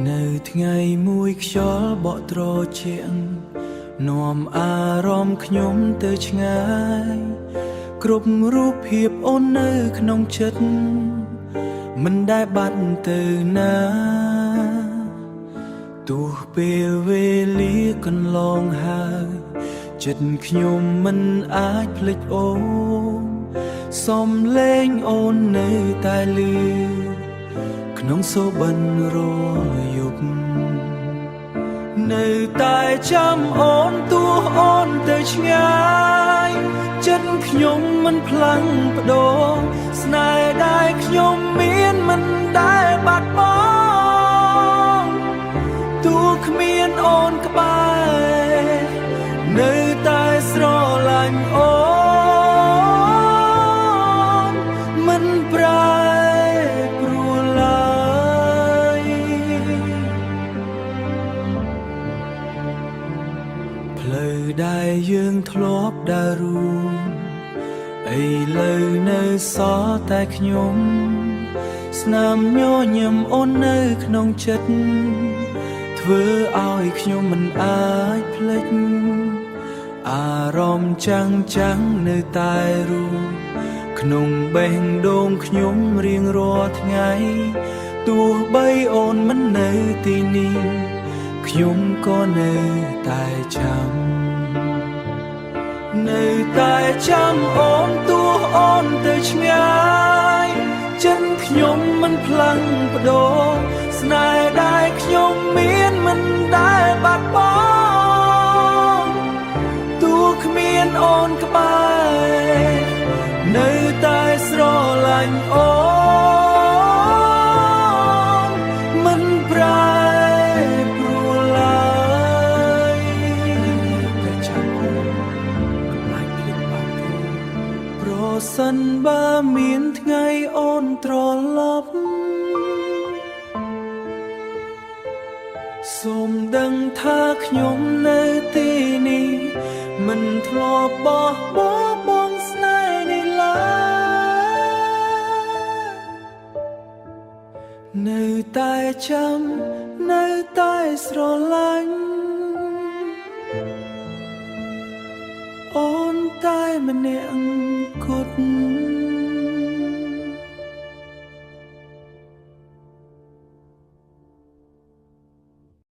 នៅថ្ងៃមួយខ្យល់បក់ត្រជាក់នាំអារម្មណ៍ខ្ញុំទៅឆ្ងាយគ្រប់រូបភាពអូននៅក្នុងចិត្តមិនដែលបាត់ទៅណាទោះពេលវេលាកន្លងហើយចិត្តខ្ញុំមិនអាចភ្លេចអូនសំលេងអូននៅតែលឺក្នុងសូបិនរាល់យប់នៅតែចាំអូនទោះអូនទៅឆ្ងាយចិត្តខ្ញុំមិនផ្លាំងបដូរស្នេហ៍ដែលខ្ញុំមានមិនដែលបាត់បង់ទោះគ្មានអូនក្បែរនៅតែស្រឡាញ់អូនមិនប្រែប្រួលឡើយផ្លូវដែលយើងធ្លាប់ដើររួមឥឡូវនៅសល់តែខ្ញុំស្នាមញញឹមអូននៅក្នុងចិត្តធ្វើឲ្យខ្ញុំមិនអាចភ្លេចអារម្មណ៍ចាំងនៅតែរួមក្នុងបេះដូងខ្ញុំរៀងរាល់ថ្ងៃទោះបីអូនមិននៅទីនេះខ្ញុំក៏នៅតែចាំនៅតែចាំអូនទោះអូនទៅឆ្ងាយចិត្តខ្ញុំមិនផ្លាំងបដូរស្នេហ៍ដែលខ្ញុំមានមិនដែលបាត់បង់ទោះគ្មានអូនក្បែរនៅតែស្រឡាញ់អូនមិនប្រែប្រួលឡើយតែចាំអូនមិនភ្លេចបានទេប្រសិនបើមានថ្ងៃអូនត្រឡប់សូមដឹងថាខ្ញុំនៅទីនេះមិនធ្លាប់បោះបង់ស្នេហ៍នេះឡើយនៅតែចាំនៅតែស្រឡាញ់អូនតែម្នាក់គត់